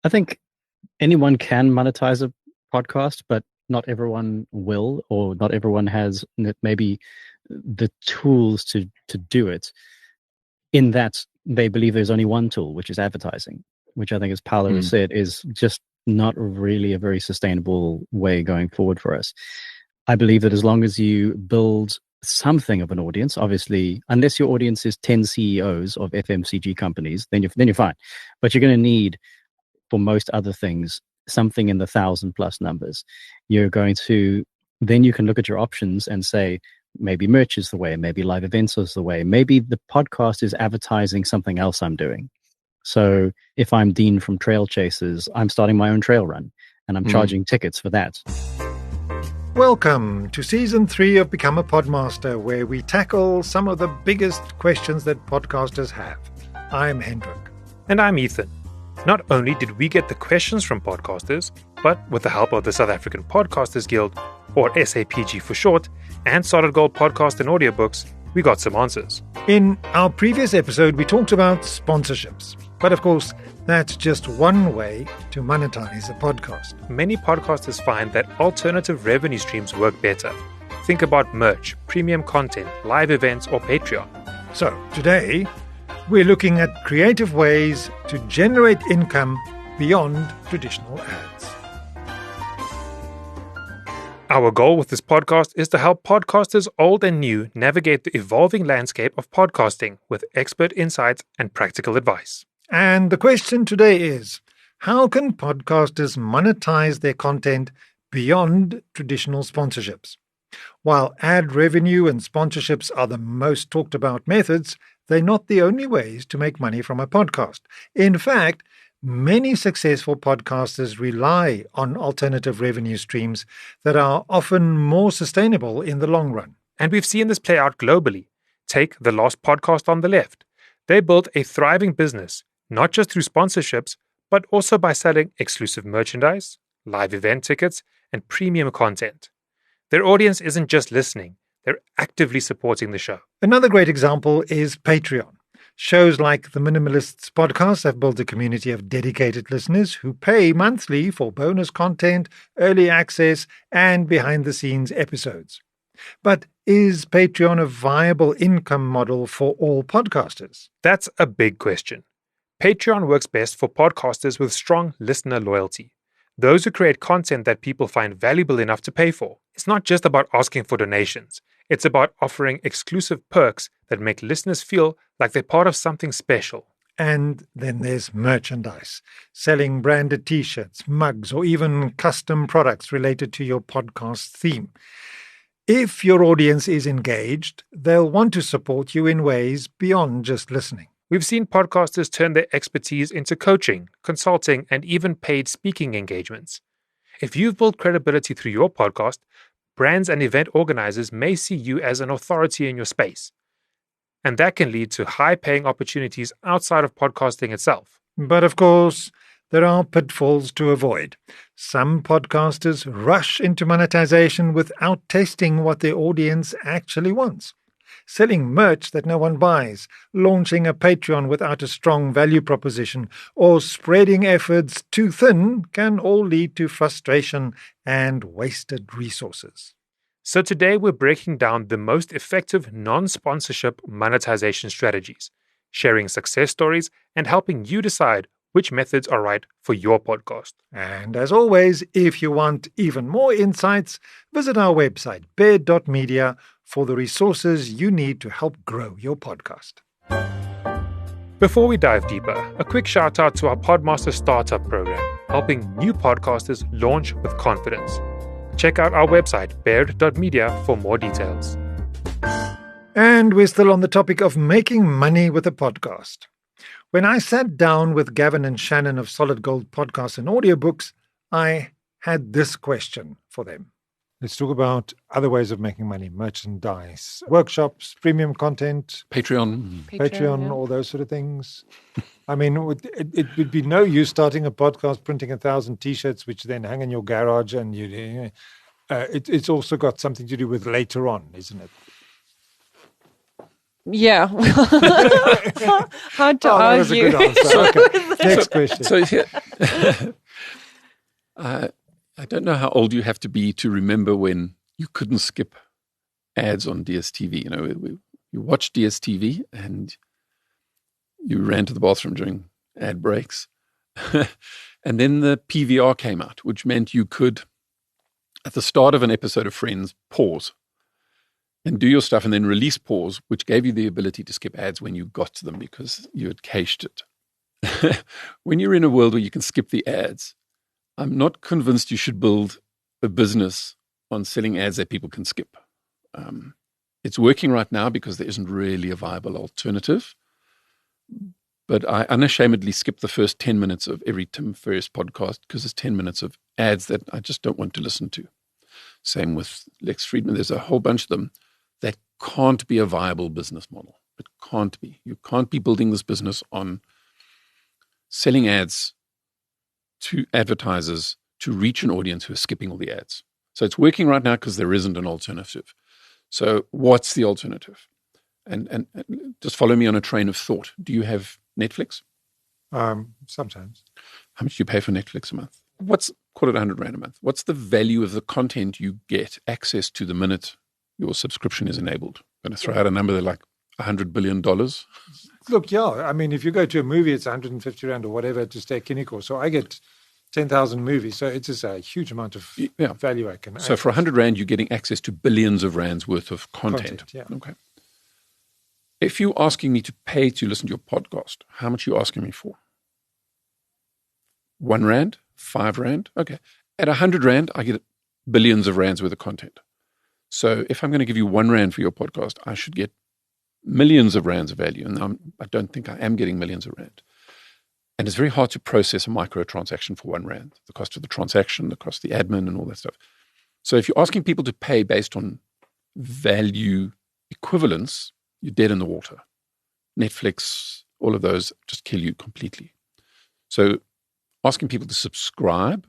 I think anyone can monetize a podcast, but not everyone will, or not everyone has maybe the tools to do it. In that they believe there's only one tool, which is advertising, which I think, as Paolo has said, is just not really a very sustainable way going forward for us. I believe that as long as you build something of an audience, obviously, unless your audience is 10 CEOs of FMCG companies, then you're fine. But you're going to need, for most other things, something in the 1,000+ numbers. You're going to, then you can look at your options and say, maybe merch is the way, maybe live events is the way, maybe the podcast is advertising something else I'm doing. So if I'm Dean from Trail Chasers, I'm starting my own trail run and I'm charging tickets for that. Welcome to Season 3 of Become a Podmaster, where we tackle some of the biggest questions that podcasters have. I'm Hendrik. And I'm Ethan. Not only did we get the questions from podcasters, but with the help of the South African Podcasters Guild, or SAPG for short, and Solid Gold Podcast and Audiobooks, we got some answers. In our previous episode, we talked about sponsorships. But of course, that's just one way to monetize a podcast. Many podcasters find that alternative revenue streams work better. Think about merch, premium content, live events, or Patreon. So today, we're looking at creative ways to generate income beyond traditional ads. Our goal with this podcast is to help podcasters old and new navigate the evolving landscape of podcasting with expert insights and practical advice. And the question today is, how can podcasters monetize their content beyond traditional sponsorships? While ad revenue and sponsorships are the most talked about methods, they're not the only ways to make money from a podcast. In fact, many successful podcasters rely on alternative revenue streams that are often more sustainable in the long run. And we've seen this play out globally. Take The Lost Podcast on the Left. They built a thriving business, not just through sponsorships, but also by selling exclusive merchandise, live event tickets, and premium content. Their audience isn't just listening, they're actively supporting the show. Another great example is Patreon. Shows like the Minimalists podcast have built a community of dedicated listeners who pay monthly for bonus content, early access, and behind-the-scenes episodes. But is Patreon a viable income model for all podcasters? That's a big question. Patreon works best for podcasters with strong listener loyalty. Those who create content that people find valuable enough to pay for. It's not just about asking for donations. It's about offering exclusive perks that make listeners feel like they're part of something special. And then there's merchandise, selling branded t-shirts, mugs, or even custom products related to your podcast theme. If your audience is engaged, they'll want to support you in ways beyond just listening. We've seen podcasters turn their expertise into coaching, consulting, and even paid speaking engagements. If you've built credibility through your podcast, brands and event organizers may see you as an authority in your space. And that can lead to high-paying opportunities outside of podcasting itself. But of course, there are pitfalls to avoid. Some podcasters rush into monetization without testing what their audience actually wants. Selling merch that no one buys, launching a Patreon without a strong value proposition, or spreading efforts too thin can all lead to frustration and wasted resources. So today we're breaking down the most effective non-sponsorship monetization strategies, sharing success stories, and helping you decide which methods are right for your podcast. And as always, if you want even more insights, visit our website, bear.media, for the resources you need to help grow your podcast. Before we dive deeper, a quick shout out to our Podmaster Startup Program, helping new podcasters launch with confidence. Check out our website, baird.media, for more details. And we're still on the topic of making money with a podcast. When I sat down with Gavin and Shannon of Solid Gold Podcasts and Audiobooks, I had this question for them. Let's talk about other ways of making money, merchandise, workshops, premium content, Patreon, all those sort of things. I mean, it would be no use starting a podcast, printing 1,000 T-shirts, which then hang in your garage, and it's also got something to do with later on, isn't it? Yeah. Hard to That was a argue. good answer. Okay. Next question. So here, I don't know how old you have to be to remember when you couldn't skip ads on DSTV. You know, you watched DSTV and you ran to the bathroom during ad breaks. And then the PVR came out, which meant you could, at the start of an episode of Friends, pause and do your stuff and then release pause, which gave you the ability to skip ads when you got to them because you had cached it. When you're in a world where you can skip the ads, I'm not convinced you should build a business on selling ads that people can skip. It's working right now because there isn't really a viable alternative. But I unashamedly skip the first 10 minutes of every Tim Ferriss podcast because it's 10 minutes of ads that I just don't want to listen to. Same with Lex Friedman. There's a whole bunch of them that can't be a viable business model. It can't be. You can't be building this business on selling ads to advertisers to reach an audience who is skipping all the ads. So it's working right now because there isn't an alternative. So what's the alternative? And just follow me on a train of thought. Do you have Netflix? Sometimes. How much do you pay for Netflix a month? Call it 100 Rand a month. What's the value of the content you get access to the minute your subscription is enabled? I'm going to throw out a number there like $100 billion. Look, yeah. I mean, if you go to a movie, it's 150 Rand or whatever to stay Kiniko. So I get 10,000 movies. So it's just a huge amount of value I can. So for 100 Rand, you're getting access to billions of rands worth of content. Yeah. Okay. If you're asking me to pay to listen to your podcast, how much are you asking me for? 1 Rand? 5 Rand? Okay. At 100 Rand, I get billions of rands worth of content. So if I'm going to give you 1 Rand for your podcast, I should get millions of rands of value. And I don't think I am getting millions of rand. And it's very hard to process a microtransaction for 1 Rand. The cost of the transaction, the cost of the admin and all that stuff. So if you're asking people to pay based on value equivalence, you're dead in the water. Netflix, all of those just kill you completely. So asking people to subscribe,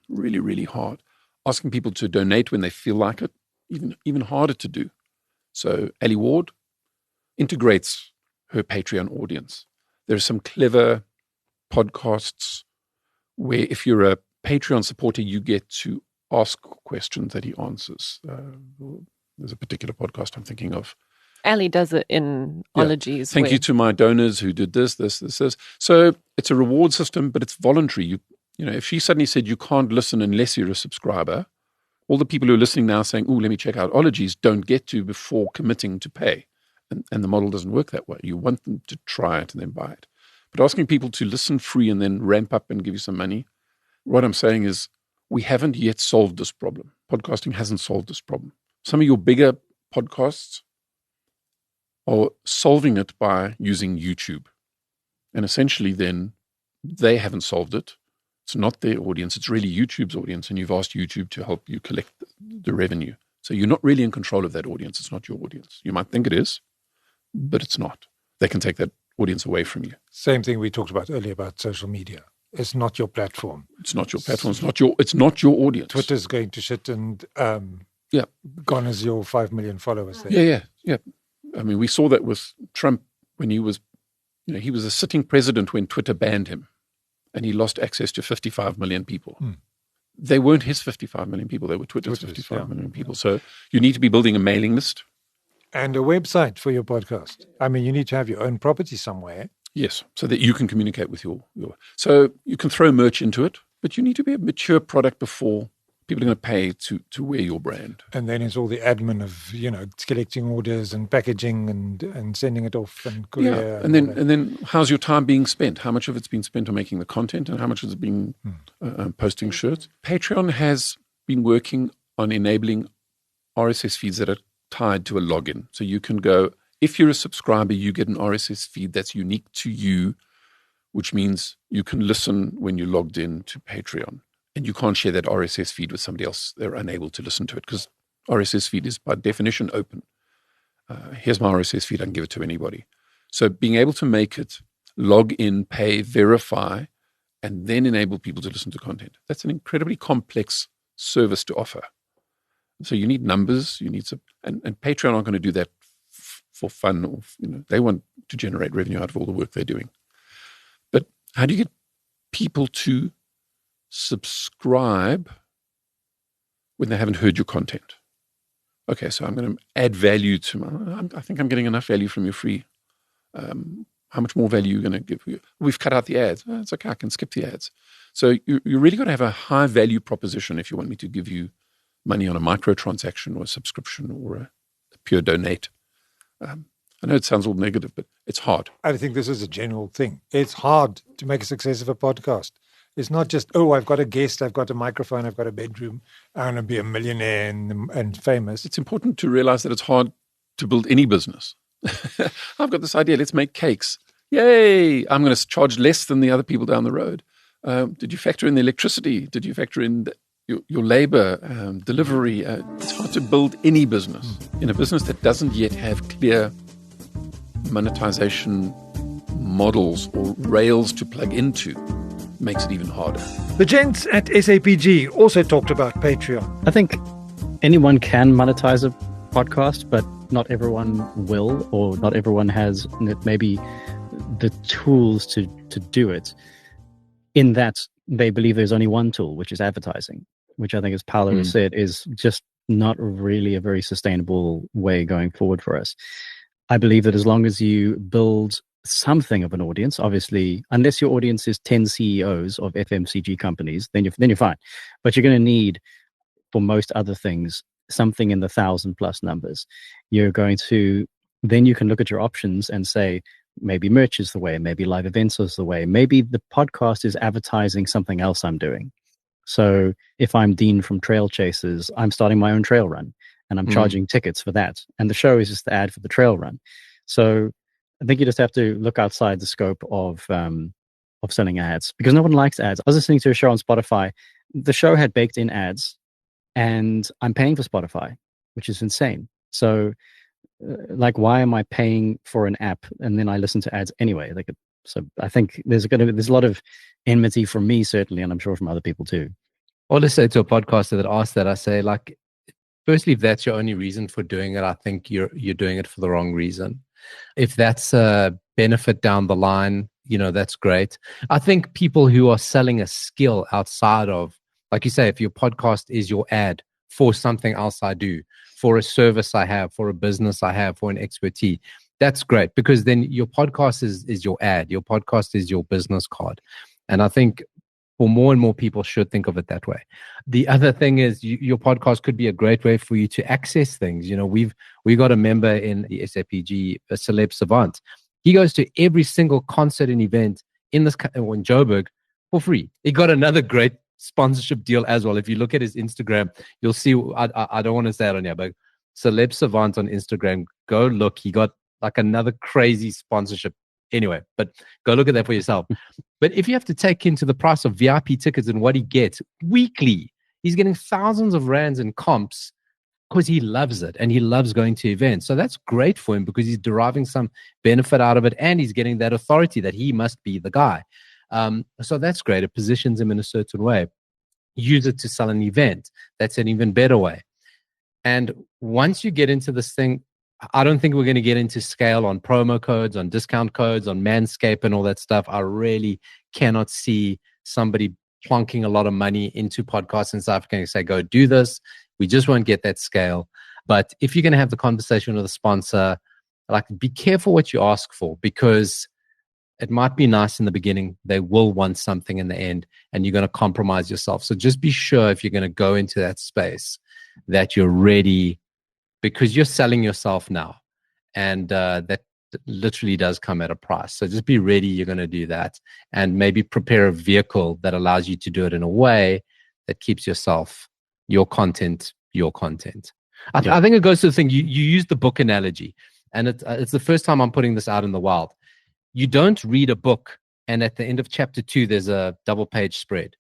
really, really hard. Asking people to donate when they feel like it, even harder to do. So Ali Ward integrates her Patreon audience. There are some clever podcasts where if you're a Patreon supporter, you get to ask questions that he answers. There's a particular podcast I'm thinking of. Ali does it in Ologies. Thank you to my donors who did this. So it's a reward system, but it's voluntary. You know, if she suddenly said you can't listen unless you're a subscriber, all the people who are listening now saying, "Oh, let me check out Ologies," don't get to before committing to pay. And the model doesn't work that way. You want them to try it and then buy it. But asking people to listen free and then ramp up and give you some money, what I'm saying is we haven't yet solved this problem. Podcasting hasn't solved this problem. Some of your bigger podcasts are solving it by using YouTube. And essentially then they haven't solved it. It's not their audience. It's really YouTube's audience. And you've asked YouTube to help you collect the revenue. So you're not really in control of that audience. It's not your audience. You might think it is, but it's not. They can take that audience away from you. Same thing we talked about earlier about social media. It's not your platform. It's not your platform. It's not your audience. Twitter's going to shit and gone as your 5 million followers there. Yeah. I mean, we saw that with Trump when he was a sitting president when Twitter banned him and he lost access to 55 million people. They weren't his 55 million people. They were Twitter's 55 million people. So you need to be building a mailing list. And a website for your podcast. I mean, you need to have your own property somewhere. Yes, so that you can communicate with your. So you can throw merch into it, but you need to be a mature product before people are going to pay to wear your brand. And then it's all the admin of, collecting orders and packaging and sending it off and courier. Yeah, and then how's your time being spent? How much of it's been spent on making the content and how much has it been posting shirts? Patreon has been working on enabling RSS feeds that are tied to a login. So you can go, if you're a subscriber, you get an RSS feed that's unique to you, which means you can listen when you're logged in to Patreon. And you can't share that RSS feed with somebody else. They're unable to listen to it because RSS feed is by definition open. Here's my RSS feed. I can give it to anybody. So being able to make it log in, pay, verify, and then enable people to listen to content. That's an incredibly complex service to offer. So you need numbers. You need some, and Patreon aren't going to do that for fun, or they want to generate revenue out of all the work they're doing. But how do you get people to subscribe when they haven't heard your content? Okay, so I'm going to add value to I think I'm getting enough value from your free. How much more value are you going to give you? We've cut out the ads. Oh, it's okay, I can skip the ads. So you really got to have a high value proposition if you want me to give you money on a microtransaction or a subscription or a pure donate. I know it sounds all negative, but it's hard. I think this is a general thing. It's hard to make a success of a podcast. It's not just, I've got a guest, I've got a microphone, I've got a bedroom, I'm going to be a millionaire and famous. It's important to realize that it's hard to build any business. I've got this idea, let's make cakes. Yay! I'm going to charge less than the other people down the road. Did you factor in the electricity? Did you factor in your labor, delivery? It's hard to build any business. In a business that doesn't yet have clear monetization models or rails to plug into, makes it even harder. The gents at SAPG also talked about Patreon. I think anyone can monetize a podcast, but not everyone will, or not everyone has maybe the tools to do it. In that they believe there's only one tool, which is advertising, which I think, as Paolo has said, is just not really a very sustainable way going forward for us. I believe that as long as you build something of an audience, obviously, unless your audience is 10 CEOs of FMCG companies, then you're fine. But you're going to need, for most other things, something in the 1,000+ numbers. Then you can look at your options and say, maybe merch is the way, maybe live events is the way, maybe the podcast is advertising something else I'm doing. So if I'm Dean from Trail Chasers, I'm starting my own trail run and I'm charging tickets for that. And the show is just the ad for the trail run. So I think you just have to look outside the scope of selling ads, because no one likes ads. I was listening to a show on Spotify. The show had baked in ads, and I'm paying for Spotify, which is insane. So why am I paying for an app and then I listen to ads anyway? So I think there's a lot of enmity from me, certainly, and I'm sure from other people too. Or let's say to a podcaster that asked that, I say, firstly, if that's your only reason for doing it, I think you're doing it for the wrong reason. If that's a benefit down the line, that's great. I think people who are selling a skill outside of, like you say, if your podcast is your ad for something else I do, for a service I have, for a business I have, for an expertise, that's great, because then your podcast is your ad. Your podcast is your business card. And I think for more and more people should think of it that way. The other thing is your podcast could be a great way for you to access things. We got a member in the SAPG, a celeb savant. He goes to every single concert and event in Joburg for free. He got another great sponsorship deal as well. If you look at his Instagram, you'll see, I don't want to say it on here, but celeb savant on Instagram, go look. He got another crazy sponsorship. Anyway, but go look at that for yourself. But if you have to take into the price of VIP tickets and what he gets weekly, he's getting thousands of rands in comps because he loves it and he loves going to events. So that's great for him because he's deriving some benefit out of it and he's getting that authority that he must be the guy. So that's great. It positions him in a certain way. Use it to sell an event. That's an even better way. And once you get into this thing, I don't think we're going to get into scale on promo codes, on discount codes, on Manscaped and all that stuff. I really cannot see somebody plonking a lot of money into podcasts in South Africa and say, go do this. We just won't get that scale. But if you're going to have the conversation with a sponsor, be careful what you ask for, because it might be nice in the beginning. They will want something in the end, and you're going to compromise yourself. So just be sure if you're going to go into that space that you're ready, because you're selling yourself now, and that literally does come at a price. So just be ready. You're going to do that, and maybe prepare a vehicle that allows you to do it in a way that keeps yourself, your content. I think it goes to the thing. You use the book analogy, and it's the first time I'm putting this out in the wild. You don't read a book and at the end of chapter 2, there's a double-page spread,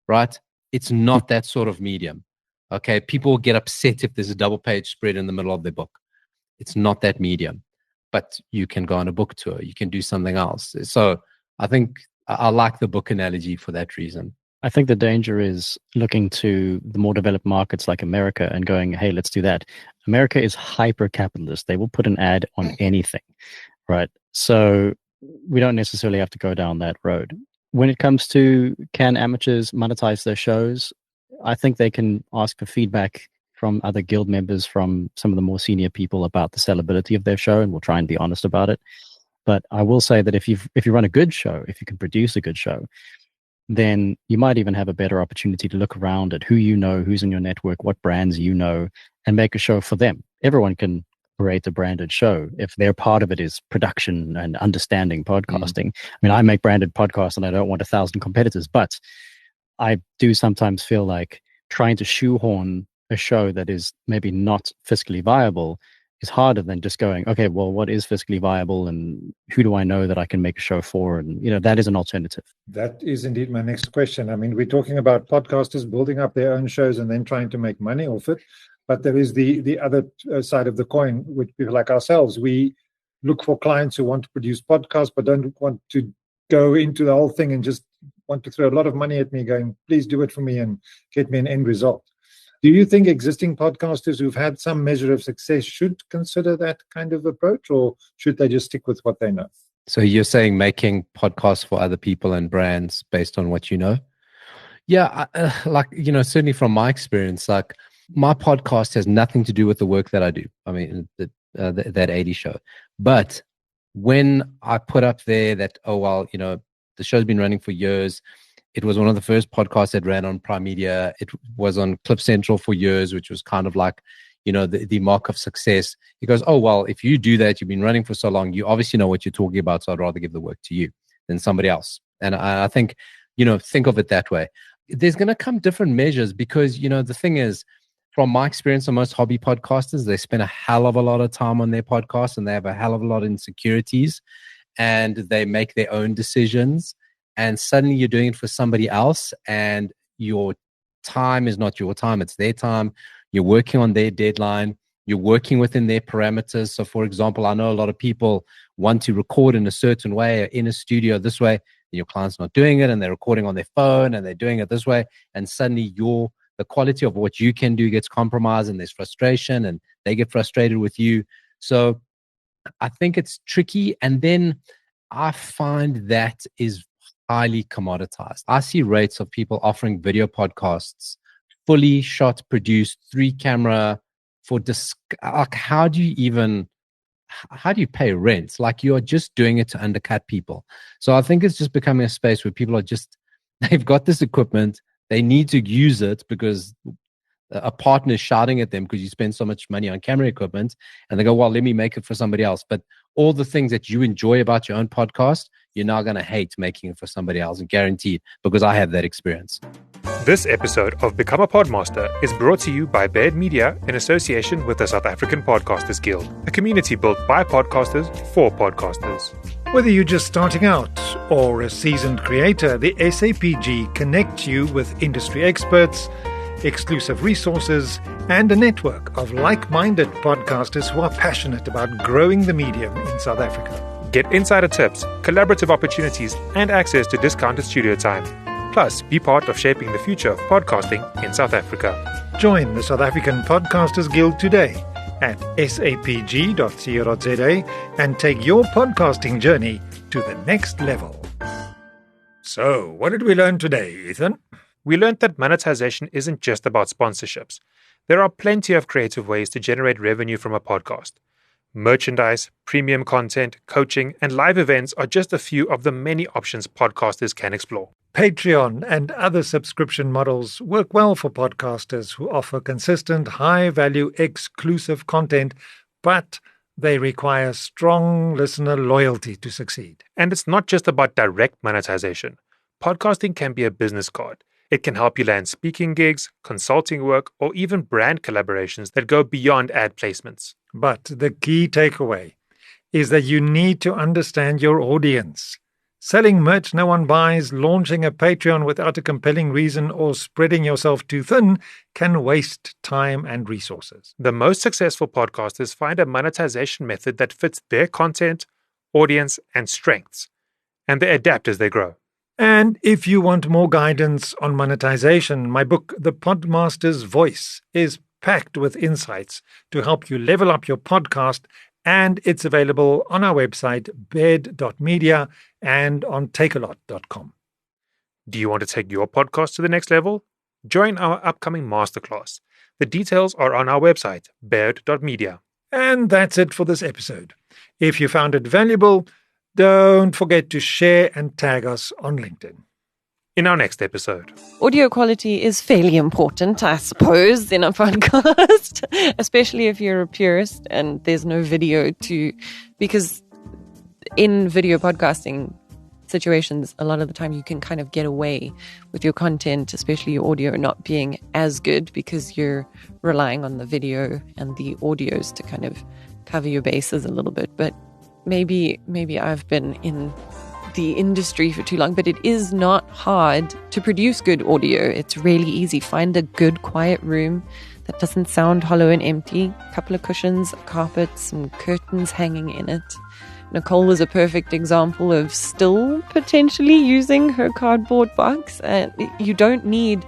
right? It's not that sort of medium. Okay, people get upset if there's a double-page spread in the middle of their book. It's not that medium, but you can go on a book tour. You can do something else. So I think I like the book analogy for that reason. I think the danger is looking to the more developed markets like America and going, hey, let's do that. America is hyper capitalist. They will put an ad on anything, right? So we don't necessarily have to go down that road. When it comes to can amateurs monetize their shows, I think they can ask for feedback from other guild members, from some of the more senior people about the sellability of their show, and we'll try and be honest about it. But I will say that if you run a good show, if you can produce a good show, then you might even have a better opportunity to look around at who you know, who's in your network, what brands you know, and make a show for them. Everyone can create a branded show if their part of it is production and understanding podcasting. I mean, I make branded podcasts and I don't want 1,000 competitors, but I do sometimes feel like trying to shoehorn a show that is maybe not fiscally viable is harder than just going, okay, well, what is fiscally viable and who do I know that I can make a show for? And, that is an alternative. That is indeed my next question. I mean, we're talking about podcasters building up their own shows and then trying to make money off it. But there is the other side of the coin, with people like ourselves. We look for clients who want to produce podcasts, but don't want to go into the whole thing and just want to throw a lot of money at me going, please do it for me and get me an end result. Do you think existing podcasters who've had some measure of success should consider that kind of approach, or should they just stick with what they know? So you're saying making podcasts for other people and brands based on what you know? Yeah, certainly from my experience, like my podcast has nothing to do with the work that I do. I mean, that 80 show. But when I put up there that, the show's been running for years, it was one of the first podcasts that ran on Prime Media. It was on Clip Central for years, which was kind of like, the mark of success. He goes, oh, well, if you do that, you've been running for so long, you obviously know what you're talking about. So I'd rather give the work to you than somebody else. And I think, think of it that way. There's going to come different measures because, the thing is, from my experience on most hobby podcasters, they spend a hell of a lot of time on their podcast and they have a hell of a lot of insecurities and they make their own decisions. And suddenly you're doing it for somebody else and your time is not your time, it's their time. You're working on their deadline. You're working within their parameters. So, for example, I know a lot of people want to record in a certain way, in a studio this way. Your client's not doing it and they're recording on their phone and they're doing it this way. And suddenly the quality of what you can do gets compromised and there's frustration and they get frustrated with you. So I think it's tricky. And then I find that is highly commoditized. I see rates of people offering video podcasts, fully shot, produced, 3-camera for like, how do you pay rent? Like, you're just doing it to undercut people. So I think it's just becoming a space where people they've got this equipment, they need to use it because a partner is shouting at them because you spend so much money on camera equipment, and they go, well, let me make it for somebody else. But all the things that you enjoy about your own podcast, you're now going to hate making it for somebody else, and guaranteed, because I have that experience. This episode of Become a Podmaster is brought to you by Baird Media in association with the South African Podcasters Guild, a community built by podcasters for podcasters. Whether you're just starting out or a seasoned creator, the SAPG connects you with industry experts, exclusive resources, and a network of like-minded podcasters who are passionate about growing the medium in South Africa. Get insider tips, collaborative opportunities, and access to discounted studio time. Plus, be part of shaping the future of podcasting in South Africa. Join the South African Podcasters Guild today at sapg.co.za and take your podcasting journey to the next level. So, what did we learn today, Ethan? We learned that monetization isn't just about sponsorships. There are plenty of creative ways to generate revenue from a podcast. Merchandise, premium content, coaching, and live events are just a few of the many options podcasters can explore. Patreon and other subscription models work well for podcasters who offer consistent, high-value, exclusive content, but they require strong listener loyalty to succeed. And it's not just about direct monetization. Podcasting can be a business card. It can help you land speaking gigs, consulting work, or even brand collaborations that go beyond ad placements. But the key takeaway is that you need to understand your audience. Selling merch no one buys, launching a Patreon without a compelling reason, or spreading yourself too thin can waste time and resources. The most successful podcasters find a monetization method that fits their content, audience, and strengths, and they adapt as they grow. And if you want more guidance on monetization, my book, The Podmaster's Voice, is packed with insights to help you level up your podcast, and it's available on our website, bed.media, and on takealot.com. Do you want to take your podcast to the next level? Join our upcoming masterclass. The details are on our website, baird.media. And that's it for this episode. If you found it valuable, don't forget to share and tag us on LinkedIn. In our next episode. Audio quality is fairly important, I suppose, in a podcast, especially if you're a purist and there's no video because in video podcasting situations, a lot of the time you can kind of get away with your content, especially your audio, not being as good because you're relying on the video and the audios to kind of cover your bases a little bit. But maybe I've been in the industry for too long, but it is not hard to produce good audio. It's really easy. Find a good quiet room that doesn't sound hollow and empty. A couple of cushions, a carpet, some curtains hanging in it. Nicole was a perfect example of still potentially using her cardboard box. You don't need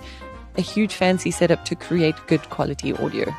a huge fancy setup to create good quality audio.